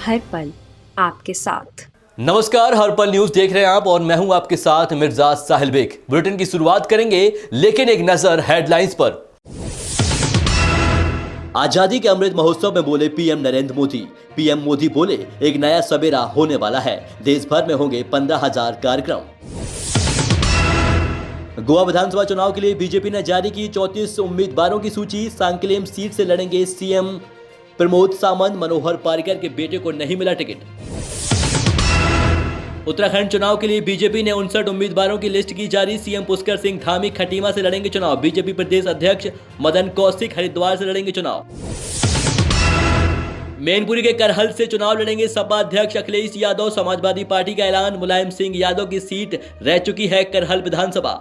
हर पल आपके साथ। नमस्कार, हर पल न्यूज देख रहे हैं आप और मैं हूं आपके साथ मिर्जा साहिल बेग। बुलेटिन की शुरुआत करेंगे लेकिन एक नजर हेडलाइंस पर। आजादी के अमृत महोत्सव में बोले पीएम नरेंद्र मोदी। पीएम मोदी बोले एक नया सवेरा होने वाला है, देश भर में होंगे 15,000 कार्यक्रम। गोवा विधानसभा चुनाव के लिए बीजेपी ने जारी की 34 उम्मीदवारों की सूची। सांकलेम सीट से लड़ेंगे सीएम प्रमोद सावंत। मनोहर पार्रिकर के बेटे को नहीं मिला टिकट। उत्तराखंड चुनाव के लिए बीजेपी ने 59 उम्मीदवारों की लिस्ट की जारी। सीएम पुष्कर सिंह धामी खटीमा से लड़ेंगे चुनाव। बीजेपी प्रदेश अध्यक्ष मदन कौशिक हरिद्वार से लड़ेंगे चुनाव। मैनपुरी के करहल से चुनाव लड़ेंगे सपा अध्यक्ष अखिलेश यादव। समाजवादी पार्टी का ऐलान, मुलायम सिंह यादव की सीट रह चुकी है करहल विधानसभा।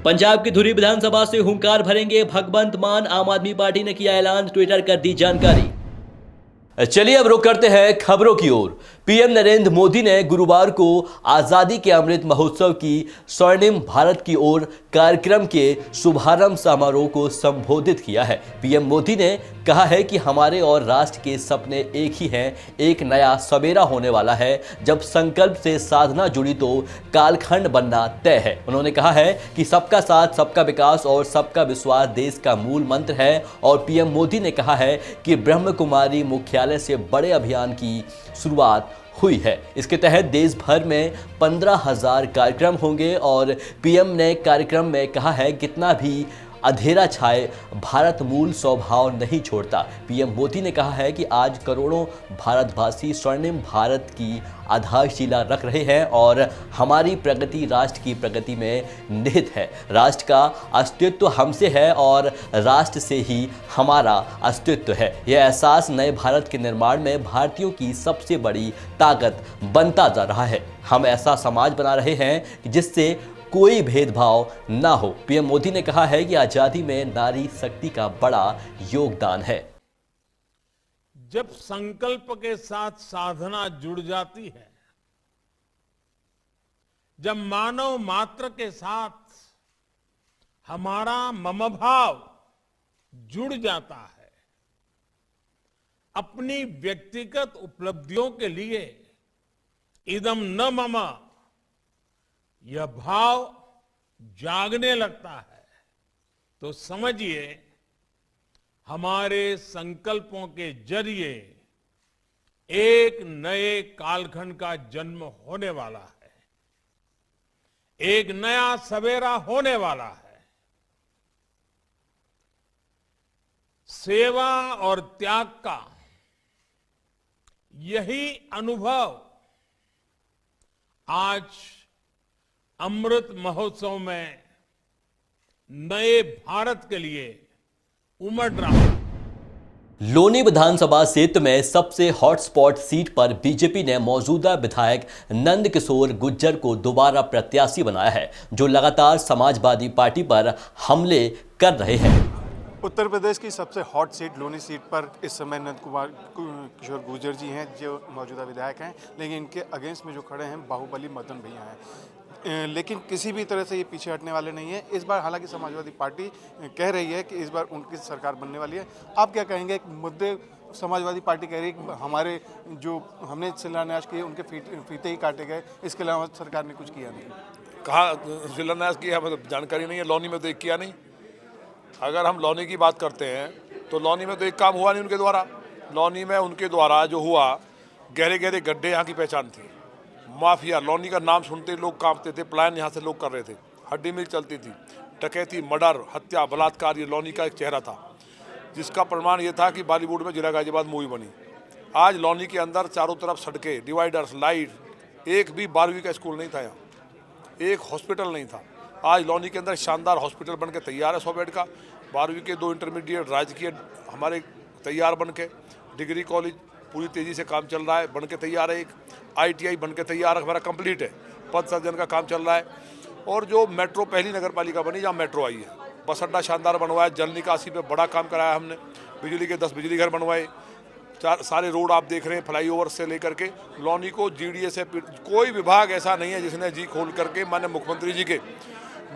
पंजाब की धुरी विधानसभा से हुंकार भरेंगे भगवंत मान। आम आदमी पार्टी ने किया ऐलान, ट्विटर कर दी जानकारी। चलिए अब रुक करते हैं खबरों की ओर। पीएम नरेंद्र मोदी ने गुरुवार को आजादी के अमृत महोत्सव की स्वर्णिम भारत की ओर कार्यक्रम के शुभारंभ समारोह को संबोधित किया है। पीएम मोदी ने कहा है कि हमारे और राष्ट्र के सपने एक ही हैं। एक नया सवेरा होने वाला है। जब संकल्प से साधना जुड़ी तो कालखंड बनना तय है। उन्होंने कहा है कि सबका साथ, सबका विकास और सबका विश्वास देश का मूल मंत्र है। और पीएम मोदी ने कहा है कि ब्रह्म कुमारी मुख्यालय से बड़े अभियान की शुरुआत हुई है। इसके तहत देश भर में 15,000 कार्यक्रम होंगे। और पीएम ने कार्यक्रम में कहा है, कितना भी अंधेरा छाए, भारत मूल स्वभाव नहीं छोड़ता। पीएम मोदी ने कहा है कि आज करोड़ों भारतवासी स्वर्णिम भारत की आधारशिला रख रहे हैं और हमारी प्रगति राष्ट्र की प्रगति में निहित है। राष्ट्र का अस्तित्व हमसे है और राष्ट्र से ही हमारा अस्तित्व है। यह एहसास नए भारत के निर्माण में भारतीयों की सबसे बड़ी ताकत बनता जा रहा है। हम ऐसा समाज बना रहे हैं जिससे कोई भेदभाव ना हो। पीएम मोदी ने कहा है कि आजादी में नारी शक्ति का बड़ा योगदान है। जब संकल्प के साथ साधना जुड़ जाती है, जब मानव मात्र के साथ हमारा मम भाव जुड़ जाता है, अपनी व्यक्तिगत उपलब्धियों के लिए इदम न मम यह भाव जागने लगता है, तो समझिए हमारे संकल्पों के जरिए एक नए कालखंड का जन्म होने वाला है, एक नया सवेरा होने वाला है। सेवा और त्याग का यही अनुभव आज अमृत महोत्सव में नए भारत के लिए उमड़ रहा है। लोनी विधानसभा क्षेत्र में सबसे हॉटस्पॉट सीट पर बीजेपी ने मौजूदा विधायक नंद किशोर गुर्जर को दोबारा प्रत्याशी बनाया है, जो लगातार समाजवादी पार्टी पर हमले कर रहे हैं। उत्तर प्रदेश की सबसे हॉट सीट लोनी सीट पर इस समय नंद किशोर गुर्जर जी हैं, जो मौजूदा विधायक हैं, लेकिन इनके अगेंस्ट में जो खड़े हैं बाहुबली मदन भैया हैं। लेकिन किसी भी तरह से ये पीछे हटने वाले नहीं है। इस बार हालांकि समाजवादी पार्टी कह रही है कि इस बार उनकी सरकार बनने वाली है। आप क्या कहेंगे? एक मुद्दे समाजवादी पार्टी कह रही है कि हमारे जो हमने शिलान्यास किए उनके फीते ही काटे गए, इसके अलावा सरकार ने कुछ किया नहीं। कहाँ शिलान्यास किया हमें तो जानकारी नहीं है। लौनी में तो एक किया नहीं। अगर हम लौनी की बात करते हैं तो लौनी में तो एक काम हुआ नहीं उनके द्वारा। लौनी में उनके द्वारा जो हुआ, गहरे गहरे गड्ढे यहाँ की पहचान थी। माफिया, लौनी का नाम सुनते लोग कांपते थे। प्लान यहाँ से लोग कर रहे थे, हड्डी मिल चलती थी, डकैती, मर्डर, हत्या, बलात्कार, ये लौनी का एक चेहरा था, जिसका प्रमाण ये था कि बॉलीवुड में जिला गाजियाबाद मूवी बनी। आज लौनी के अंदर चारों तरफ सड़कें, डिवाइडर्स, लाइट, एक भी 12वीं का स्कूल नहीं था यहाँ, एक हॉस्पिटल नहीं था। आज लौनी के अंदर शानदार हॉस्पिटल बन के तैयार है 100 बेड का। 12वीं के 2 इंटरमीडिएट राजकीय हमारे तैयार बन के, डिग्री कॉलेज पूरी तेज़ी से काम चल रहा है, बन के तैयार है। एक ITI बन के तैयार है, हमारा कंप्लीट है। पद सृजन का काम चल रहा है। और जो मेट्रो पहली नगर पालिका बनी जहाँ मेट्रो आई है, बस अड्डा शानदार बनवाया। जल निकासी पे बड़ा काम कराया हमने। बिजली के 10 बिजली घर बनवाए। सारे रोड आप देख रहे हैं, फ्लाईओवर से लेकर के लौनी को GDA से कोई विभाग ऐसा नहीं है जिसने जी खोल करके माननीय मुख्यमंत्री जी के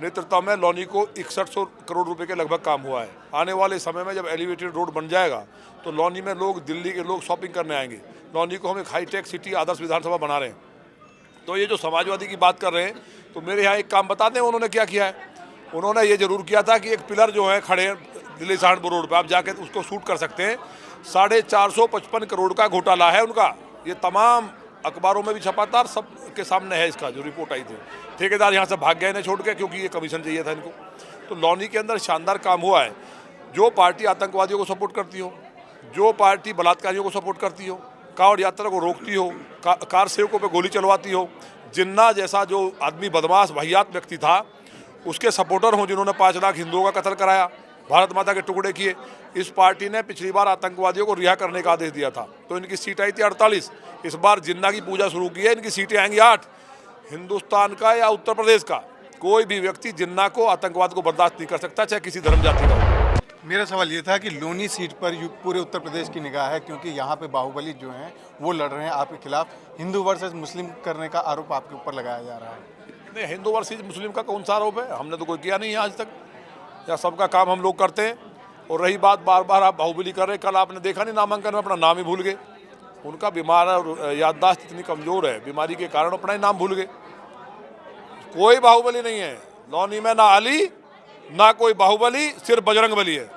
नेतृत्व में लौनी को 6100 करोड़ रुपए के लगभग काम हुआ है। आने वाले समय में जब एलिवेटेड रोड बन जाएगा तो लौनी में लोग, दिल्ली के लोग शॉपिंग करने आएंगे। लौनी को हम एक हाईटेक सिटी आदर्श विधानसभा बना रहे हैं। तो ये जो समाजवादी की बात कर रहे हैं, तो मेरे यहाँ एक काम बता दें उन्होंने क्या किया है। उन्होंने ये जरूर किया था कि एक पिलर जो है खड़े दिल्ली सहारनपुर रोड पर, आप जाके उसको शूट कर सकते हैं। 455 करोड़ का घोटाला है उनका। ये तमाम अखबारों में भी छपा था, सब के सामने है इसका जो रिपोर्ट आई थी। ठेकेदार यहाँ से भाग गए इन्हें छोड़ के, क्योंकि ये कमीशन चाहिए था इनको। तो लौनी के अंदर शानदार काम हुआ है। जो पार्टी आतंकवादियों को सपोर्ट करती हो, जो पार्टी बलात्कारियों को सपोर्ट करती हो, कांवड़ यात्रा को रोकती हो, कार सेवकों पे गोली चलवाती हो, जिन्ना जैसा जो आदमी बदमाश वाहियात व्यक्ति था उसके सपोर्टर हों, जिन्होंने 5 लाख हिंदुओं का कत्ल कराया, भारत माता के टुकड़े किए। इस पार्टी ने पिछली बार आतंकवादियों को रिहा करने का आदेश दिया था, तो इनकी सीट आई थी 48। इस बार जिन्ना की पूजा शुरू की है, इनकी सीटें आएंगी 8। हिंदुस्तान का या उत्तर प्रदेश का कोई भी व्यक्ति जिन्ना को, आतंकवाद को बर्दाश्त नहीं कर सकता, चाहे किसी धर्म जाति का हो। मेरा सवाल ये था कि लोनी सीट पर पूरे उत्तर प्रदेश की निगाह है, क्योंकि यहाँ पे बाहुबली जो हैं वो लड़ रहे हैं आपके खिलाफ। हिंदू वर्सेस मुस्लिम करने का आरोप आपके ऊपर लगाया जा रहा है। नहीं, हिंदू वर्सेस मुस्लिम का कौन सा आरोप है? हमने तो कोई किया नहीं है आज तक। या सबका काम हम लोग करते हैं। और रही बात, बार बार आप बाहुबली कर रहे हैं, कल आपने देखा नहीं नामांकन में अपना नाम ही भूल गए। उनका बीमार और याददाश्त इतनी कमज़ोर है, बीमारी के कारण अपना ही नाम भूल गए। कोई बाहुबली नहीं है लौनी में, ना अली ना कोई बाहुबली, सिर्फ बजरंग बली है।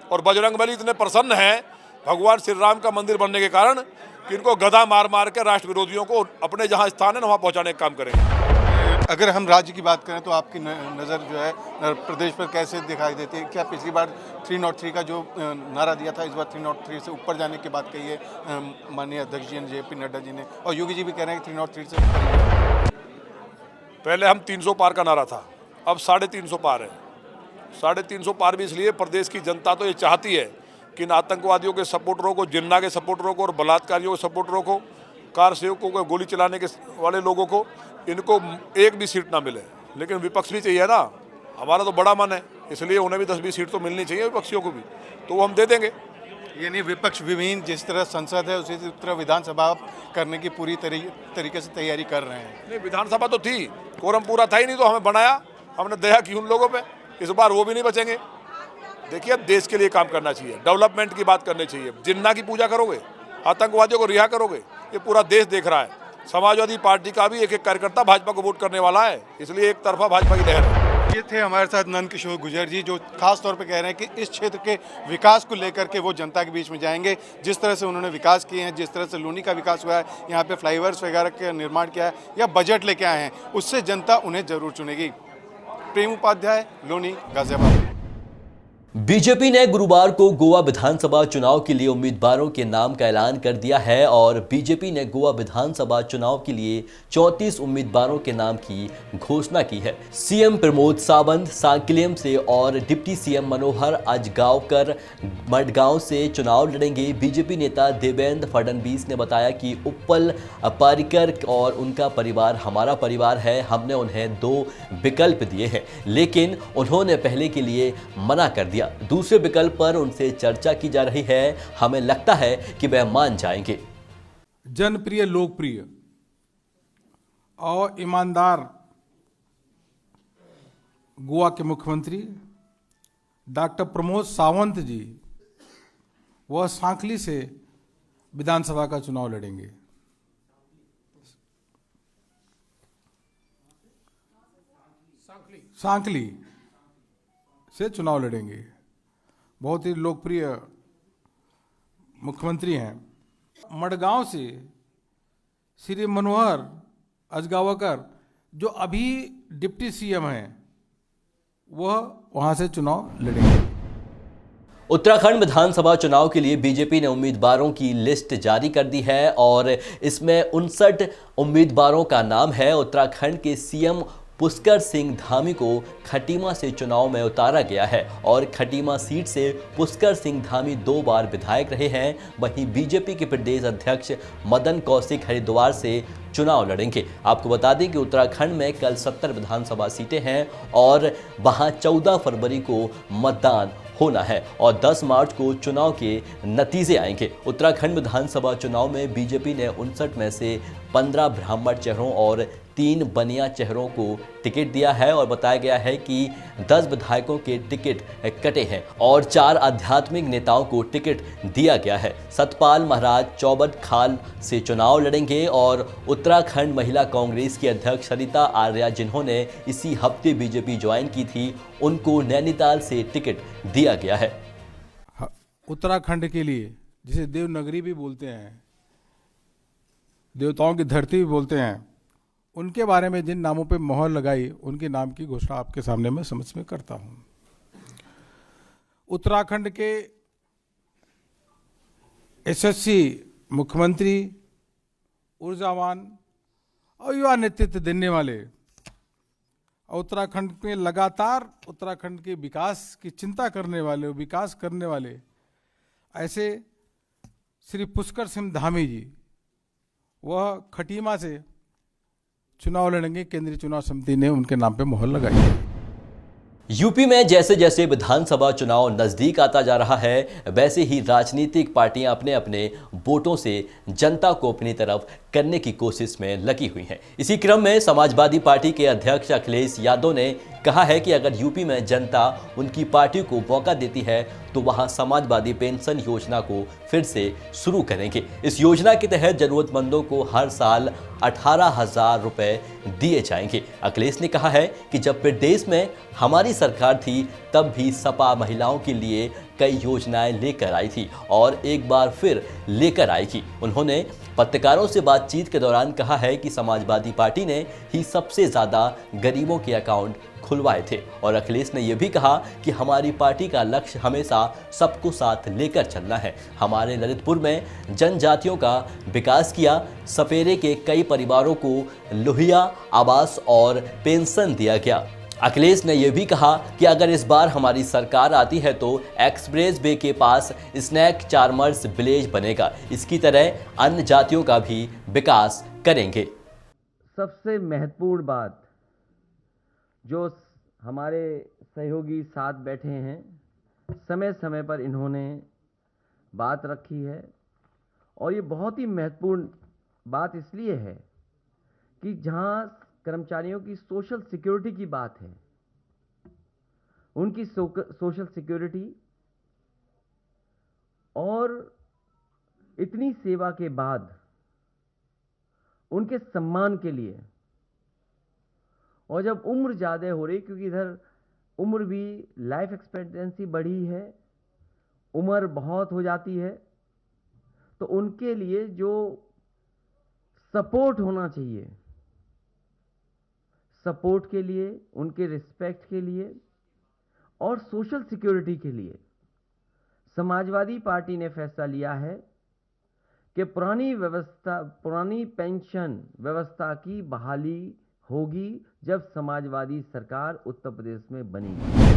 और बजरंग बली इतने प्रसन्न हैं भगवान श्री राम का मंदिर बनने के कारण कि इनको गदा मार मार के राष्ट्र विरोधियों को अपने जहाँ स्थान है ना वहाँ पहुँचाने का काम करेंगे। अगर हम राज्य की बात करें तो आपकी नज़र जो है प्रदेश पर कैसे दिखाई देती है? क्या पिछली बार 303 का जो नारा दिया था, इस बार 303 से ऊपर जाने की बात कही है माननीय अध्यक्ष जी ने, JP नड्डा जी ने, और योगी जी भी कह रहे हैं कि 303 से ऊपर ही है। पहले हम 300 पार का नारा था, अब 350 पार है। 350 पार भी इसलिए, प्रदेश की जनता तो ये चाहती है कि इन आतंकवादियों के सपोर्टरों को, जिन्ना के सपोर्टरों को और बलात्कारियों के सपोर्टरों को, कार सेवकों को, गोली चलाने के वाले लोगों को, इनको एक भी सीट ना मिले। लेकिन विपक्ष भी चाहिए ना, हमारा तो बड़ा मन है, इसलिए उन्हें भी 10-20 सीट तो मिलनी चाहिए विपक्षियों को भी, तो वो हम दे देंगे। यानी विपक्ष विहीन जिस तरह संसद है उसी तरह विधानसभा करने की पूरी तरीके से तैयारी कर रहे हैं। नहीं, विधानसभा तो थी, कोरम पूरा था ही नहीं, तो हमें बनाया, हमने दया की उन लोगों पे। इस बार वो भी नहीं बचेंगे। देखिए, अब देश के लिए काम करना चाहिए, डेवलपमेंट की बात करनी चाहिए। जिन्ना की पूजा करोगे, आतंकवादियों को रिहा करोगे, ये पूरा देश देख रहा है। समाजवादी पार्टी का भी एक कार्यकर्ता भाजपा को वोट करने वाला है, इसलिए एक तरफा भाजपा की लहर है। ये थे हमारे साथ नंद किशोर गुर्जर जी, जो खास तौर पे कह रहे हैं कि इस क्षेत्र के विकास को लेकर के वो जनता के बीच में जाएंगे। जिस तरह से उन्होंने विकास किए हैं, जिस तरह से लोनी का विकास हुआ है, यहाँ पे फ्लाईओवर्स वगैरह का निर्माण किया है या बजट लेके आए हैं, उससे जनता उन्हें जरूर चुनेगी। प्रेम उपाध्याय, लोनी, गाजियाबाद। बीजेपी ने गुरुवार को गोवा विधानसभा चुनाव के लिए उम्मीदवारों के नाम का ऐलान कर दिया है और बीजेपी ने गोवा विधानसभा चुनाव के लिए 34 उम्मीदवारों के नाम की घोषणा की है। सीएम प्रमोद सावंत सांकलियम से और डिप्टी सीएम मनोहर अजगांवकर मडगांव से चुनाव लड़ेंगे। बीजेपी नेता देवेंद्र फडणवीस ने बताया कि उप्पल पारिकर और उनका परिवार हमारा परिवार है। हमने उन्हें 2 विकल्प दिए हैं, लेकिन उन्होंने पहले के लिए मना कर दिया। दूसरे विकल्प पर उनसे चर्चा की जा रही है। हमें लगता है कि वह मान जाएंगे। जनप्रिय, लोकप्रिय और ईमानदार गोवा के मुख्यमंत्री डॉक्टर प्रमोद सावंत जी, वह सांकली से विधानसभा का चुनाव लड़ेंगे। सांकली से चुनाव लड़ेंगे। बहुत ही लोकप्रिय मुख्यमंत्री हैं। मडगांव से श्री मनोहर अजगांवकर, जो अभी डिप्टी सीएम हैं, वह वहां से चुनाव लड़ेंगे। उत्तराखंड विधानसभा चुनाव के लिए बीजेपी ने उम्मीदवारों की लिस्ट जारी कर दी है और इसमें 59 उम्मीदवारों का नाम है। उत्तराखंड के सीएम पुष्कर सिंह धामी को खटीमा से चुनाव में उतारा गया है और खटीमा सीट से पुष्कर सिंह धामी 2 बार विधायक रहे हैं। वहीं बीजेपी के प्रदेश अध्यक्ष मदन कौशिक हरिद्वार से चुनाव लड़ेंगे। आपको बता दें कि उत्तराखंड में कल 70 विधानसभा सीटें हैं और वहां 14 फरवरी को मतदान होना है और 10 मार्च को चुनाव के नतीजे आएंगे। उत्तराखंड विधानसभा चुनाव में बीजेपी ने 59 में से 15 ब्राह्मण चेहरों और 3 बनिया चेहरों को टिकट दिया है और बताया गया है कि 10 विधायकों के टिकट कटे हैं और 4 आध्यात्मिक नेताओं को टिकट दिया गया है। सतपाल महाराज चौबट खाल से चुनाव लड़ेंगे और उत्तराखंड महिला कांग्रेस की अध्यक्ष सरिता आर्या जिन्होंने इसी हफ्ते बीजेपी ज्वाइन की थी, उनको नैनीताल से टिकट दिया गया है। उत्तराखंड के लिए, जिसे देवनगरी भी बोलते हैं, देवताओं की धरती भी बोलते हैं, उनके बारे में जिन नामों पे मोहर लगाई, उनके नाम की घोषणा आपके सामने मैं समझ में करता हूं। उत्तराखंड के यशस्वी मुख्यमंत्री, ऊर्जावान और युवा नेतृत्व देने वाले, उत्तराखंड में लगातार उत्तराखंड के विकास की चिंता करने वाले, विकास करने वाले ऐसे श्री पुष्कर सिंह धामी जी, वह खटीमा से चुनाव लड़ेंगे। केंद्रीय चुनाव समिति ने उनके नाम पे मोहर लगाई है। यूपी में जैसे जैसे विधानसभा चुनाव नजदीक आता जा रहा है, वैसे ही राजनीतिक पार्टियां अपने अपने वोटों से जनता को अपनी तरफ करने की कोशिश में लगी हुई हैं। इसी क्रम में समाजवादी पार्टी के अध्यक्ष अखिलेश यादव ने कहा है कि अगर यूपी में जनता उनकी पार्टी को मौका देती है तो वहां समाजवादी पेंशन योजना को फिर से शुरू करेंगे। इस योजना के तहत जरूरतमंदों को हर साल 18,000 रुपए दिए जाएंगे। अखिलेश ने कहा है कि जब प्रदेश में हमारी सरकार थी तब भी सपा महिलाओं के लिए कई योजनाएं लेकर आई थी और एक बार फिर लेकर आएगी। उन्होंने पत्रकारों से बातचीत के दौरान कहा है कि समाजवादी पार्टी ने ही सबसे ज़्यादा गरीबों के अकाउंट खुलवाए थे और अखिलेश ने यह भी कहा कि हमारी पार्टी का लक्ष्य हमेशा सबको साथ लेकर चलना है। हमारे ललितपुर में जनजातियों का विकास किया, सपेरे के कई परिवारों को लोहिया आवास और पेंशन दिया गया। अखिलेश ने यह भी कहा कि अगर इस बार हमारी सरकार आती है तो एक्सप्रेस वे के पास स्नैक चार्मर्स विलेज बनेगा। इसकी तरह अन्य जातियों का भी विकास करेंगे। सबसे महत्वपूर्ण बात जो हमारे सहयोगी साथ बैठे हैं, समय समय पर इन्होंने बात रखी है और ये बहुत ही महत्वपूर्ण बात इसलिए है कि जहां कर्मचारियों की सोशल सिक्योरिटी की बात है, उनकी सोशल सिक्योरिटी और इतनी सेवा के बाद उनके सम्मान के लिए, और जब उम्र ज़्यादा हो रही, क्योंकि इधर उम्र भी, लाइफ एक्सपेक्टेंसी बढ़ी है, उम्र बहुत हो जाती है, तो उनके लिए जो सपोर्ट होना चाहिए, सपोर्ट के लिए, उनके रिस्पेक्ट के लिए और सोशल सिक्योरिटी के लिए समाजवादी पार्टी ने फैसला लिया है कि पुरानी पेंशन व्यवस्था की बहाली होगी जब समाजवादी सरकार उत्तर प्रदेश में बनेगी।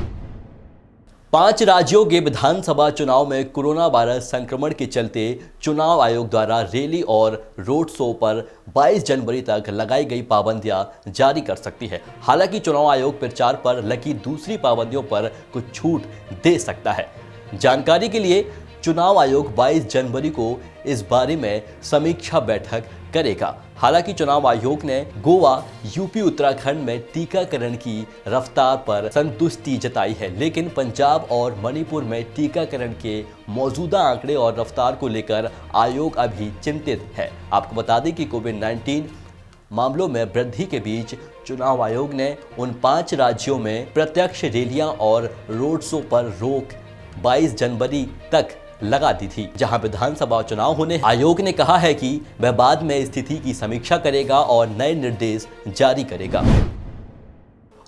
5 राज्यों के विधानसभा चुनाव में कोरोना वायरस संक्रमण के चलते चुनाव आयोग द्वारा रैली और रोड शो पर 22 जनवरी तक लगाई गई पाबंदियां जारी कर सकती है। हालांकि चुनाव आयोग प्रचार पर लगी दूसरी पाबंदियों पर कुछ छूट दे सकता है। जानकारी के लिए चुनाव आयोग 22 जनवरी को इस बारे में समीक्षा बैठक करेगा। हालांकि चुनाव आयोग ने गोवा, यूपी, उत्तराखंड में टीकाकरण की रफ्तार पर संतुष्टि जताई है, लेकिन पंजाब और मणिपुर में टीकाकरण के मौजूदा आंकड़े और रफ्तार को लेकर आयोग अभी चिंतित है। आपको बता दें कि कोविड-19 मामलों में वृद्धि के बीच चुनाव आयोग ने उन 5 राज्यों में प्रत्यक्ष रैलियां और रोड शो पर रोक 22 जनवरी तक लगा दी थी, जहां विधानसभा चुनाव होने। आयोग ने कहा है कि वह बाद में स्थिति की समीक्षा करेगा और नए निर्देश जारी करेगा।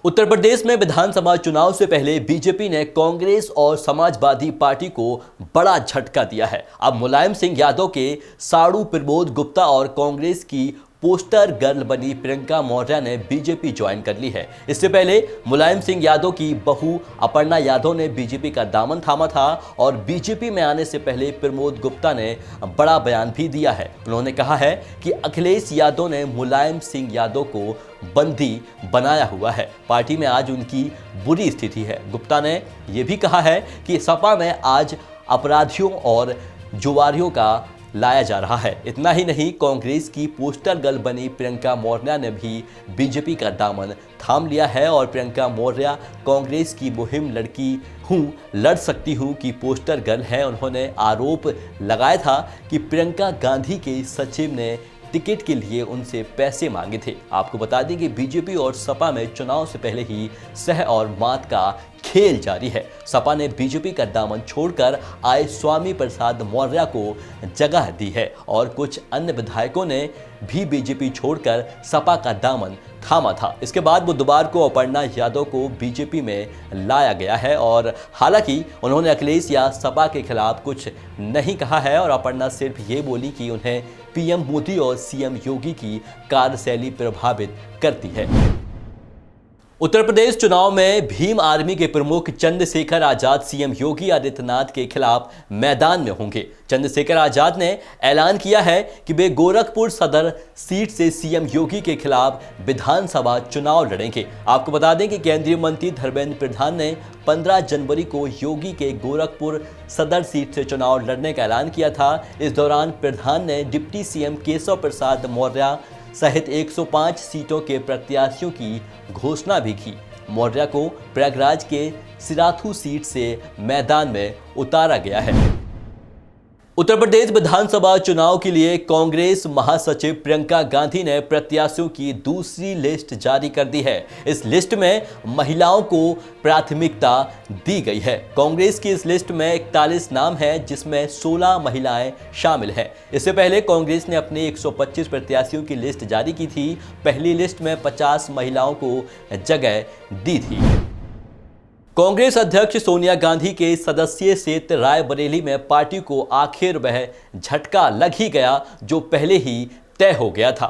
उत्तर प्रदेश में विधानसभा चुनाव से पहले बीजेपी ने कांग्रेस और समाजवादी पार्टी को बड़ा झटका दिया है। अब मुलायम सिंह यादव के साड़ू प्रमोद गुप्ता और कांग्रेस की पोस्टर गर्ल बनी प्रियंका मौर्य ने बीजेपी ज्वाइन कर ली है। इससे पहले मुलायम सिंह यादव की बहू अपर्णा यादव ने बीजेपी का दामन थामा था और बीजेपी में आने से पहले प्रमोद गुप्ता ने बड़ा बयान भी दिया है। उन्होंने कहा है कि अखिलेश यादव ने मुलायम सिंह यादव को बंदी बनाया हुआ है, पार्टी में आज उनकी बुरी स्थिति है। गुप्ता ने यह भी कहा है कि सपा में आज अपराधियों और जुआरियों का लाया जा रहा है। इतना ही नहीं, कांग्रेस की पोस्टर गर्ल बनी प्रियंका मौर्य ने भी बीजेपी का दामन थाम लिया है और प्रियंका मौर्य कांग्रेस की मुहिम लड़ सकती हूं की पोस्टर गर्ल है। उन्होंने आरोप लगाया था कि प्रियंका गांधी के सचिव ने टिकट के लिए उनसे पैसे मांगे थे। आपको बता दें कि बीजेपी और सपा में चुनाव से पहले ही सह और मात का खेल जारी है। सपा ने बीजेपी का दामन छोड़कर आए स्वामी प्रसाद मौर्य को जगह दी है और कुछ अन्य विधायकों ने भी बीजेपी छोड़कर सपा का दामन थामा था। इसके बाद बुधवार को अपर्णा यादव को बीजेपी में लाया गया है और हालांकि उन्होंने अखिलेश या सपा के खिलाफ कुछ नहीं कहा है और अपर्णा सिर्फ ये बोली कि उन्हें पीएम मोदी और सीएम योगी की कार्यशैली प्रभावित करती है। उत्तर प्रदेश चुनाव में भीम आर्मी के प्रमुख चंद्रशेखर आजाद सीएम योगी आदित्यनाथ के खिलाफ मैदान में होंगे। चंद्रशेखर आजाद ने ऐलान किया है कि वे गोरखपुर सदर सीट से सीएम योगी के खिलाफ विधानसभा चुनाव लड़ेंगे। आपको बता दें कि केंद्रीय मंत्री धर्मेंद्र प्रधान ने 15 जनवरी को योगी के गोरखपुर सदर सीट से चुनाव लड़ने का ऐलान किया था। इस दौरान प्रधान ने डिप्टी सीएम केशव प्रसाद मौर्य सहित 105 सीटों के प्रत्याशियों की घोषणा भी की। मौर्य को प्रयागराज के सिराथू सीट से मैदान में उतारा गया है। उत्तर प्रदेश विधानसभा चुनाव के लिए कांग्रेस महासचिव प्रियंका गांधी ने प्रत्याशियों की दूसरी लिस्ट जारी कर दी है। इस लिस्ट में महिलाओं को प्राथमिकता दी गई है। कांग्रेस की इस लिस्ट में 41 नाम हैं, जिसमें 16 महिलाएं शामिल हैं। इससे पहले कांग्रेस ने अपने 125 प्रत्याशियों की लिस्ट जारी की थी। पहली लिस्ट में 50 महिलाओं को जगह दी थी। कांग्रेस अध्यक्ष सोनिया गांधी के सदस्यीय क्षेत्र रायबरेली में पार्टी को आखिर वह झटका लग ही गया जो पहले ही तय हो गया था।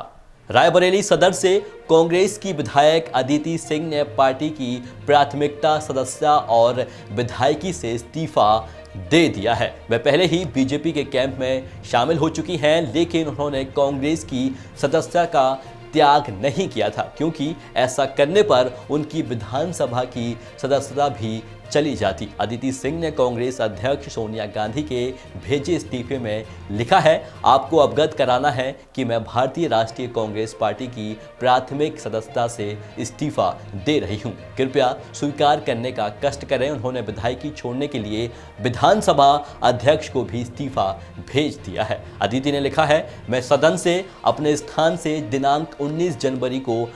रायबरेली सदर से कांग्रेस की विधायक अदिति सिंह ने पार्टी की प्राथमिकता सदस्यता और विधायकी से इस्तीफा दे दिया है। वह पहले ही बीजेपी के कैंप में शामिल हो चुकी हैं, लेकिन उन्होंने कांग्रेस की सदस्यता का त्याग नहीं किया था, क्योंकि ऐसा करने पर उनकी विधानसभा की सदस्यता भी चली जाती। अदिति सिंह ने कांग्रेस अध्यक्ष सोनिया गांधी के भेजे इस्तीफे में लिखा है, आपको अवगत कराना है कि मैं भारतीय राष्ट्रीय कांग्रेस पार्टी की प्राथमिक सदस्यता से इस्तीफा दे रही हूं। कृपया स्वीकार करने का कष्ट करें। उन्होंने विधायकी छोड़ने के लिए विधानसभा अध्यक्ष को भी इस्तीफा भेज दिया है। अदिति ने लिखा है, मैं सदन से अपने स्थान से दिनांक 19 जनवरी को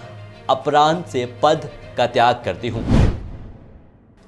अपराह्न से पद का त्याग करती हूं।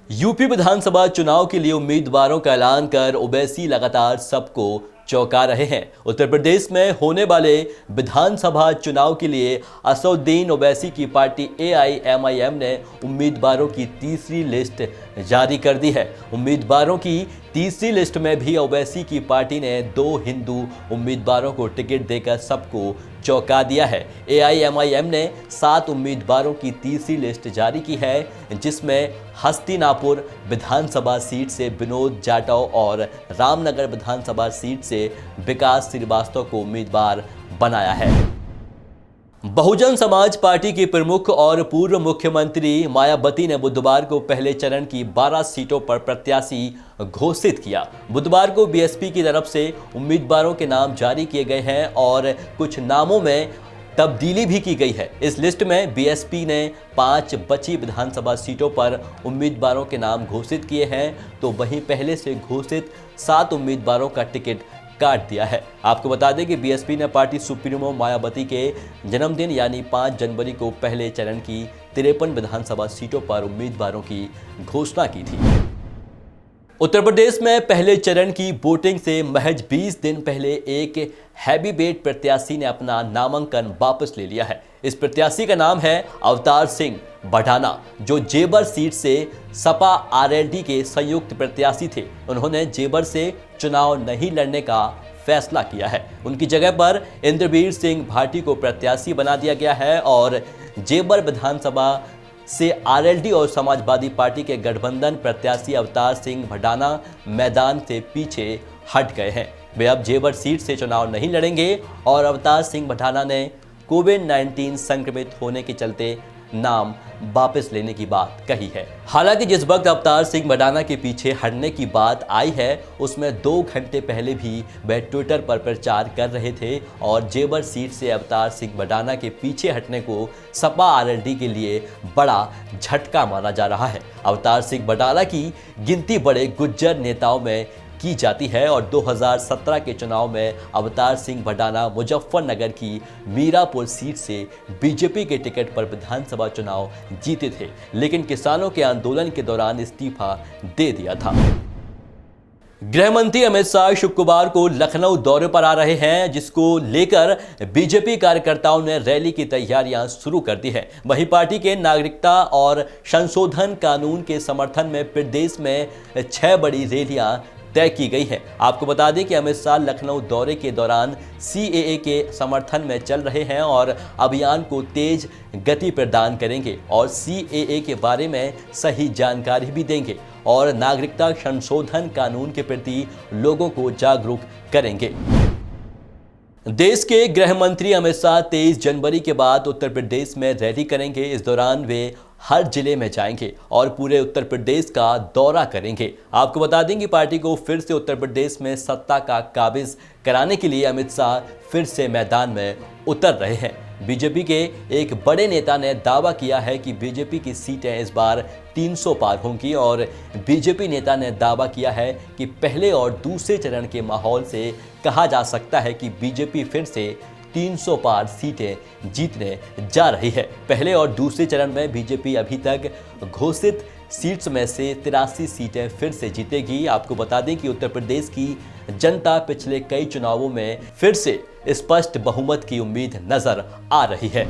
यूपी विधानसभा चुनाव के लिए उम्मीदवारों का ऐलान कर ओवैसी लगातार सबको चौंका रहे हैं। उत्तर प्रदेश में होने वाले विधानसभा चुनाव के लिए असदुद्दीन ओवैसी की पार्टी AIMIM ने उम्मीदवारों की तीसरी लिस्ट जारी कर दी है। उम्मीदवारों की तीसरी लिस्ट में भी ओवैसी की पार्टी ने 2 हिंदू उम्मीदवारों को टिकट देकर सबको चौंका दिया है। AIMIM ने 7 उम्मीदवारों की तीसरी लिस्ट जारी की है, जिसमें हस्तिनापुर विधानसभा सीट से विनोद जाटव और रामनगर विधानसभा सीट से विकास श्रीवास्तव को उम्मीदवार बनाया है। बहुजन समाज पार्टी की प्रमुख और पूर्व मुख्यमंत्री मायावती ने बुधवार को पहले चरण की 12 सीटों पर प्रत्याशी घोषित किया। बुधवार को बीएसपी की तरफ से उम्मीदवारों के नाम जारी किए गए हैं और कुछ नामों में तब्दीली भी की गई है। इस लिस्ट में बीएसपी ने 5 बची विधानसभा सीटों पर उम्मीदवारों के नाम घोषित किए हैं, तो वहीं पहले से घोषित 7 उम्मीदवारों का टिकट काट दिया है। आपको बता दें कि बीएसपी ने पार्टी सुप्रीमो मायावती के जन्मदिन यानी 5 जनवरी को पहले चरण की 53 विधानसभा सीटों पर उम्मीदवारों की घोषणा की थी। उत्तर प्रदेश में पहले चरण की वोटिंग से महज 20 दिन पहले एक हैवीवेट प्रत्याशी ने अपना नामांकन वापस ले लिया है। इस प्रत्याशी का नाम है अवतार सिंह बढ़ाना, जो जेबर सीट से सपा आरएलडी के संयुक्त प्रत्याशी थे। उन्होंने जेबर से चुनाव नहीं लड़ने का फैसला किया है। उनकी जगह पर इंद्रवीर सिंह भाटी को प्रत्याशी बना दिया गया है और जेबर विधानसभा से आरएलडी और समाजवादी पार्टी के गठबंधन प्रत्याशी अवतार सिंह भडाना मैदान से पीछे हट गए हैं। वे अब जेबर सीट से चुनाव नहीं लड़ेंगे और अवतार सिंह भडाना ने कोविड-19 संक्रमित होने के चलते नाम वापस लेने की बात कही है। हालांकि जिस वक्त अवतार सिंह भडाना के पीछे हटने की बात आई है उसमें 2 घंटे पहले भी वह ट्विटर पर प्रचार कर रहे थे और जेवर सीट से अवतार सिंह भडाना के पीछे हटने को सपा आरएलडी के लिए बड़ा झटका माना जा रहा है। अवतार सिंह भडाना की गिनती बड़े गुज्जर नेताओं में की जाती है और 2017 के चुनाव में अवतार सिंह भडाना मुजफ्फरनगर की मीरापुर सीट से बीजेपी के टिकट पर विधानसभा चुनाव जीते थे, लेकिन किसानों के आंदोलन के दौरान इस्तीफा दे दिया था। गृह मंत्री अमित शाह शुक्रवार को लखनऊ दौरे पर आ रहे हैं, जिसको लेकर बीजेपी कार्यकर्ताओं ने रैली की तैयारियां शुरू कर दी है। वहीं पार्टी के नागरिकता और संशोधन कानून के समर्थन में प्रदेश में 6 बड़ी रैलियां तय की गई है। आपको बता दें कि अमित शाह लखनऊ दौरे के दौरान सीएए के समर्थन में चल रहे हैं और अभियान को तेज गति प्रदान करेंगे और सीएए के बारे में सही जानकारी भी देंगे और नागरिकता संशोधन कानून के प्रति लोगों को जागरूक करेंगे। देश के गृह मंत्री अमित शाह 23 जनवरी के बाद उत्तर प्रदेश में रैली करेंगे। इस दौरान वे हर जिले में जाएंगे और पूरे उत्तर प्रदेश का दौरा करेंगे। आपको बता दें कि पार्टी को फिर से उत्तर प्रदेश में सत्ता का काबिज कराने के लिए अमित शाह फिर से मैदान में उतर रहे हैं। बीजेपी के एक बड़े नेता ने दावा किया है कि बीजेपी की सीटें इस बार 300 पार होंगी और बीजेपी नेता ने दावा किया है कि पहले और दूसरे चरण के माहौल से कहा जा सकता है कि बीजेपी फिर से 300 पार सीटें जीतने जा रही है। पहले और दूसरे चरण में बीजेपी अभी तक घोषित सीट्स में से 83 सीटें फिर से जीतेगी। आपको बता दें कि उत्तर प्रदेश की जनता पिछले कई चुनावों में फिर से स्पष्ट बहुमत की उम्मीद नजर आ रही है।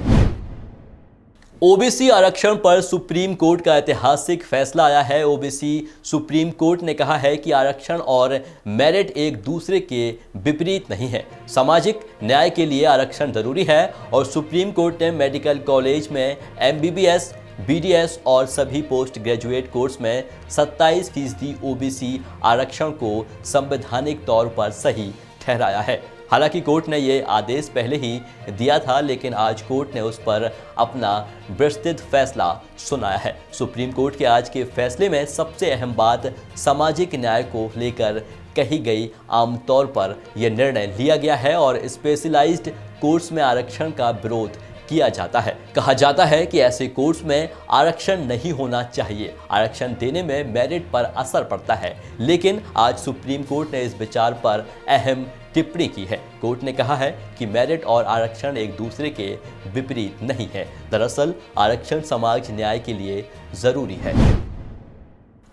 ओबीसी आरक्षण पर सुप्रीम कोर्ट का ऐतिहासिक फैसला आया है। ओबीसी सुप्रीम कोर्ट ने कहा है कि आरक्षण और मेरिट एक दूसरे के विपरीत नहीं है। सामाजिक न्याय के लिए आरक्षण जरूरी है और सुप्रीम कोर्ट ने मेडिकल कॉलेज में एमबीबीएस, बीडीएस और सभी पोस्ट ग्रेजुएट कोर्स में 27% ओबीसी आरक्षण को संवैधानिक तौर पर सही ठहराया है। हालांकि कोर्ट ने ये आदेश पहले ही दिया था, लेकिन आज कोर्ट ने उस पर अपना विस्तृत फैसला सुनाया है। सुप्रीम कोर्ट के आज के फैसले में सबसे अहम बात सामाजिक न्याय को लेकर कही गई। आमतौर पर यह निर्णय लिया गया है और स्पेशलाइज्ड कोर्स में आरक्षण का विरोध किया जाता है। कहा जाता है कि ऐसे कोर्स में आरक्षण नहीं होना चाहिए। आरक्षण देने में मेरिट पर असर पड़ता है, लेकिन आज सुप्रीम कोर्ट ने इस विचार पर अहम टिप्पणी की है। कोर्ट ने कहा है कि मेरिट और आरक्षण एक दूसरे के विपरीत नहीं है। दरअसल आरक्षण समाज न्याय के लिए जरूरी है।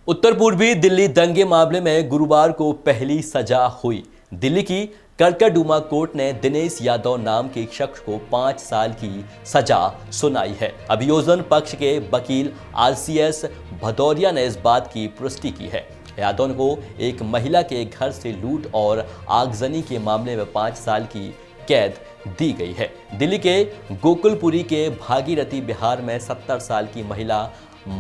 उत्तर पूर्वी दिल्ली दंगे मामले में गुरुवार को पहली सजा हुई। दिल्ली की करकरडूमा कोर्ट ने दिनेश यादव नाम के एक शख्स को 5 साल की सजा सुनाई है। अभियोजन पक्ष के वकील आरसीएस भदौरिया ने इस बात की पुष्टि की है। यादव को एक महिला के घर से लूट और आगजनी के मामले में 5 साल की कैद दी गई है। दिल्ली के गोकुलपुरी के भागीरथी बिहार में 70 साल की महिला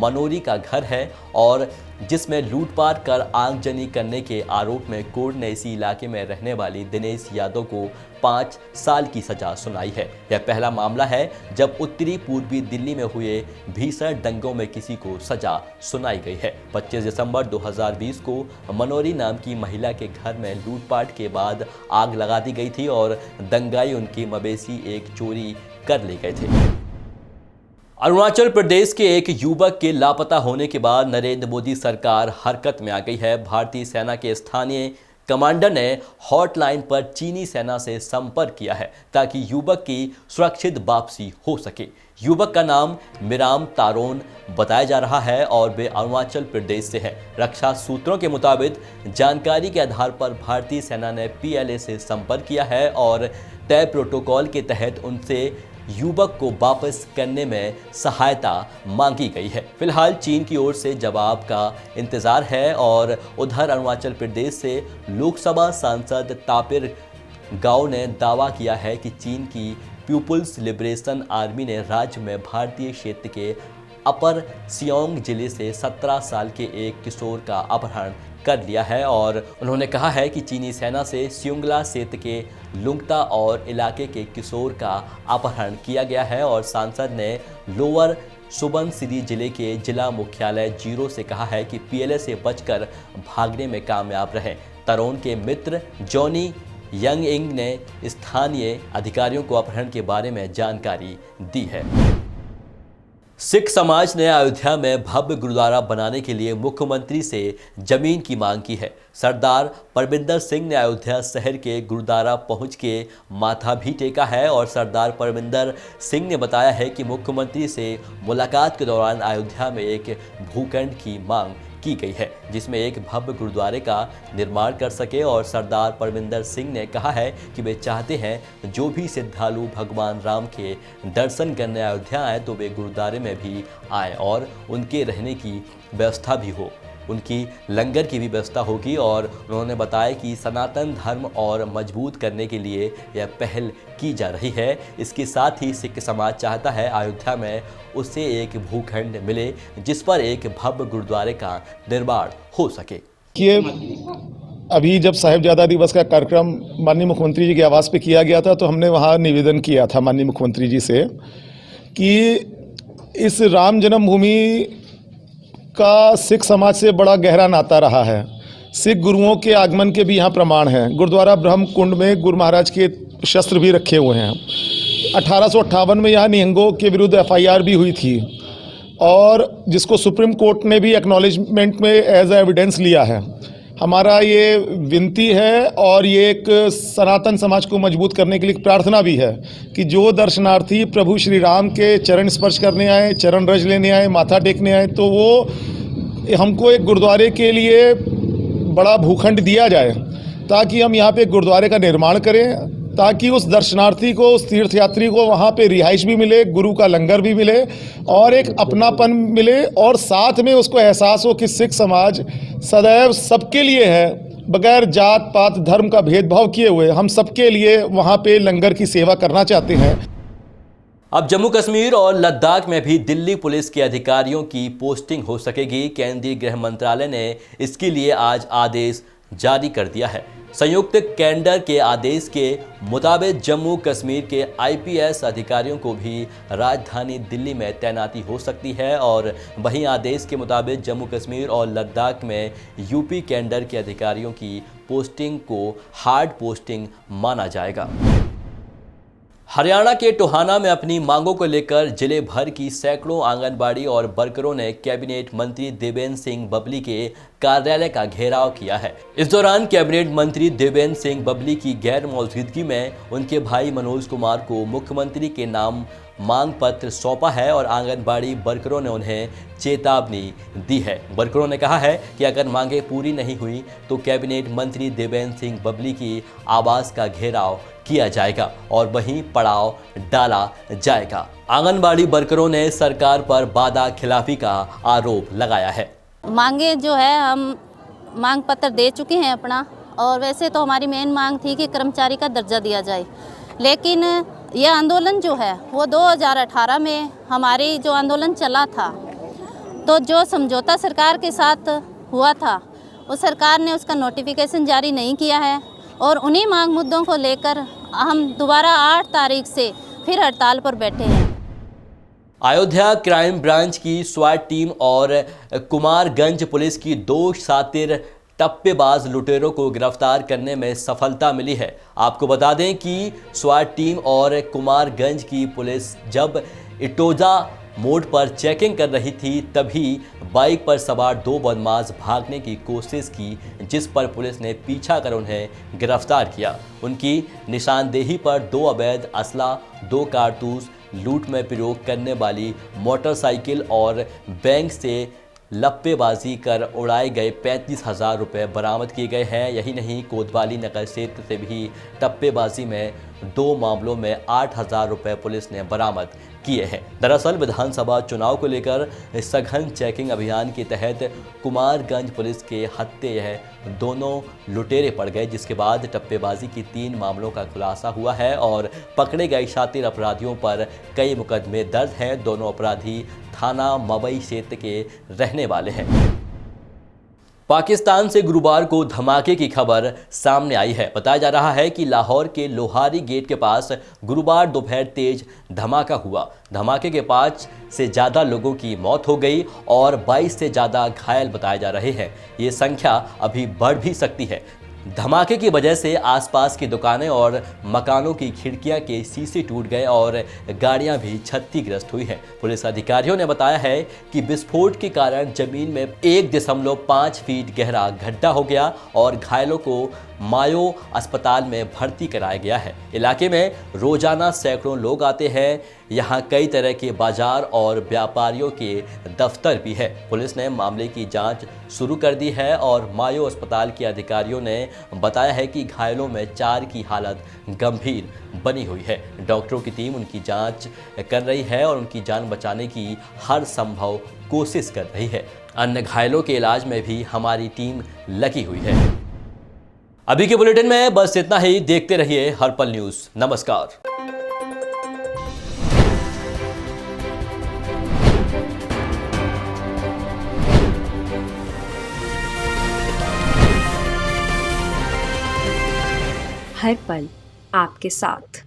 मनोरी का घर है और जिसमें लूटपाट कर आगजनी करने के आरोप में कोर्ट ने इसी इलाके में रहने वाली दिनेश यादव को 5 साल की सजा सुनाई है। यह पहला मामला है जब उत्तरी पूर्वी दिल्ली में हुए भीषण दंगों में किसी को सजा सुनाई गई है। 25 दिसंबर 2020 को मनोरी नाम की महिला के घर में लूटपाट के बाद आग लगा दी गई थी और दंगाई उनकी मवेशी एक चोरी कर ले गए थे। अरुणाचल प्रदेश के एक युवक के लापता होने के बाद नरेंद्र मोदी सरकार हरकत में आ गई है। भारतीय सेना के स्थानीय कमांडर ने हॉटलाइन पर चीनी सेना से संपर्क किया है ताकि युवक की सुरक्षित वापसी हो सके। युवक का नाम मिराम तारोन बताया जा रहा है और वे अरुणाचल प्रदेश से है। रक्षा सूत्रों के मुताबिक जानकारी के आधार पर भारतीय सेना ने पीएलए से संपर्क किया है और तय प्रोटोकॉल के तहत उनसे युवक को वापस करने में सहायता मांगी गई है। फिलहाल चीन की ओर से जवाब का इंतजार है और उधर अरुणाचल प्रदेश से लोकसभा सांसद तापिर गाव ने दावा किया है कि चीन की पीपुल्स लिबरेशन आर्मी ने राज्य में भारतीय क्षेत्र के अपर सियोंग जिले से 17 साल के एक किशोर का अपहरण कर लिया है और उन्होंने कहा है कि चीनी सेना से सियुंगला क्षेत्र के लुंगता और इलाके के किशोर का अपहरण किया गया है और सांसद ने लोअर सुबनसिरी जिले के जिला मुख्यालय जीरो से कहा है कि पीएलए से बचकर भागने में कामयाब रहे। तरुण के मित्र जॉनी यंग इंग ने स्थानीय अधिकारियों को अपहरण के बारे में जानकारी दी है। सिख समाज ने अयोध्या में भव्य गुरुद्वारा बनाने के लिए मुख्यमंत्री से जमीन की मांग की है। सरदार परमिंदर सिंह ने अयोध्या शहर के गुरुद्वारा पहुंच के माथा भी टेका है और सरदार परमिंदर सिंह ने बताया है कि मुख्यमंत्री से मुलाकात के दौरान अयोध्या में एक भूखंड की मांग की गई है जिसमें एक भव्य गुरुद्वारे का निर्माण कर सके और सरदार परमिंदर सिंह ने कहा है कि वे चाहते हैं जो भी श्रद्धालु भगवान राम के दर्शन करने अयोध्या आए तो वे गुरुद्वारे में भी आए और उनके रहने की व्यवस्था भी हो, उनकी लंगर की भी व्यवस्था होगी। और उन्होंने बताया कि सनातन धर्म और मजबूत करने के लिए यह पहल की जा रही है। इसके साथ ही सिख समाज चाहता है अयोध्या में उसे एक भूखंड मिले जिस पर एक भव्य गुरुद्वारे का निर्माण हो सके। ये अभी जब साहिबजादा दिवस का कार्यक्रम माननीय मुख्यमंत्री जी के आवास पे किया गया था तो हमने वहाँ निवेदन किया था माननीय मुख्यमंत्री जी से कि इस राम जन्मभूमि का सिख समाज से बड़ा गहरा नाता रहा है। सिख गुरुओं के आगमन के भी यहाँ प्रमाण हैं। गुरुद्वारा ब्रह्म कुंड में गुरु महाराज के शस्त्र भी रखे हुए हैं। 1858 में यहाँ निहंगों के विरुद्ध FIR भी हुई थी और जिसको सुप्रीम कोर्ट ने भी एक्नॉलेजमेंट में एज एविडेंस लिया है। हमारा ये विनती है और ये एक सनातन समाज को मजबूत करने के लिए प्रार्थना भी है कि जो दर्शनार्थी प्रभु श्री राम के चरण स्पर्श करने आए, चरण रज लेने आए, माथा टेकने आए तो वो हमको एक गुरुद्वारे के लिए बड़ा भूखंड दिया जाए ताकि हम यहाँ पे एक गुरुद्वारे का निर्माण करें ताकि उस दर्शनार्थी को, उस तीर्थयात्री को वहाँ पे रिहाइश भी मिले, गुरु का लंगर भी मिले और एक अपनापन मिले और साथ में उसको एहसास हो कि सिख समाज सदैव सबके लिए है, बगैर जात पात धर्म का भेदभाव किए हुए हम सबके लिए वहाँ पे लंगर की सेवा करना चाहते हैं। अब जम्मू कश्मीर और लद्दाख में भी दिल्ली पुलिस के अधिकारियों की पोस्टिंग हो सकेगी। केंद्रीय गृह मंत्रालय ने इसके लिए आज आदेश जारी कर दिया है। संयुक्त कैडर के आदेश के मुताबिक जम्मू कश्मीर के IPS अधिकारियों को भी राजधानी दिल्ली में तैनाती हो सकती है और वहीं आदेश के मुताबिक जम्मू कश्मीर और लद्दाख में UP कैडर के अधिकारियों की पोस्टिंग को हार्ड पोस्टिंग माना जाएगा। हरियाणा के टोहाना में अपनी मांगों को लेकर जिले भर की सैकड़ों आंगनबाड़ी और वर्करों ने कैबिनेट मंत्री देवेंद्र सिंह बबली के कार्यालय का घेराव किया है। इस दौरान कैबिनेट मंत्री देवेंद्र सिंह बबली की गैर मौजूदगी में उनके भाई मनोज कुमार को मुख्यमंत्री के नाम मांग पत्र सौंपा है और आंगनबाड़ी वर्करों ने उन्हें चेतावनी दी है। वर्करों ने कहा है कि अगर मांगे पूरी नहीं हुई तो कैबिनेट मंत्री देवेंद्र सिंह बबली की आवास का घेराव किया जाएगा और वहीं पड़ाव डाला जाएगा। आंगनबाड़ी वर्करों ने सरकार पर वादा खिलाफी का आरोप लगाया है। मांगे जो है हम मांग पत्र दे चुके हैं अपना, और वैसे तो हमारी मेन मांग थी कि कर्मचारी का दर्जा दिया जाए, लेकिन यह आंदोलन जो है वो 2018 में हमारी जो आंदोलन चला था तो जो समझौता सरकार के साथ हुआ था उस सरकार ने उसका नोटिफिकेशन जारी नहीं किया है और उन्हीं मांग मुद्दों को लेकर हम दोबारा 8 तारीख से फिर हड़ताल पर बैठे हैं। अयोध्या क्राइम ब्रांच की स्वाट टीम और कुमारगंज पुलिस की 2 शातिर टप्पेबाज लुटेरों को गिरफ्तार करने में सफलता मिली है। आपको बता दें कि स्वाट टीम और कुमारगंज की पुलिस जब इटोजा मोड़ पर चेकिंग कर रही थी तभी बाइक पर सवार 2 बदमाश भागने की कोशिश की, जिस पर पुलिस ने पीछा कर उन्हें गिरफ्तार किया। उनकी निशानदेही पर 2 अवैध असला, 2 कारतूस, लूट में प्रयोग करने वाली मोटरसाइकिल और बैंक से लप्पेबाजी कर उड़ाए गए 35,000 रुपये बरामद किए गए हैं। यही नहीं, कोतवाली नगर क्षेत्र से भी टप्पेबाजी में 2 मामलों में 8,000 रुपये पुलिस ने बरामद किए हैं। दरअसल विधानसभा चुनाव को लेकर सघन चेकिंग अभियान के तहत कुमारगंज पुलिस के हत्थे यह दोनों लुटेरे पड़ गए, जिसके बाद टप्पेबाजी की 3 मामलों का खुलासा हुआ है और पकड़े गए शातिर अपराधियों पर कई मुकदमे दर्ज हैं। दोनों अपराधी थाना मवई क्षेत्र के रहने वाले हैं। पाकिस्तान से गुरुवार को धमाके की खबर सामने आई है। बताया जा रहा है कि लाहौर के लोहारी गेट के पास गुरुवार दोपहर तेज धमाका हुआ। धमाके के 5 से ज़्यादा लोगों की मौत हो गई और 22 से ज़्यादा घायल बताए जा रहे हैं। ये संख्या अभी बढ़ भी सकती है। धमाके की वजह से आसपास की दुकानें और मकानों की खिड़कियां के शीशे टूट गए और गाड़ियां भी क्षतिग्रस्त हुई हैं। पुलिस अधिकारियों ने बताया है कि विस्फोट के कारण जमीन में 1.5 फीट गहरा गड्ढा हो गया और घायलों को मायो अस्पताल में भर्ती कराया गया है। इलाके में रोजाना सैकड़ों लोग आते हैं। यहाँ कई तरह के बाजार और व्यापारियों के दफ्तर भी है। पुलिस ने मामले की जांच शुरू कर दी है और मायो अस्पताल के अधिकारियों ने बताया है कि घायलों में 4 की हालत गंभीर बनी हुई है। डॉक्टरों की टीम उनकी जांच कर रही है और उनकी जान बचाने की हर संभव कोशिश कर रही है। अन्य घायलों के इलाज में भी हमारी टीम लगी हुई है। अभी के बुलेटिन में बस इतना ही। देखते रहिए हर पल न्यूज़। नमस्कार। हर पल आपके साथ।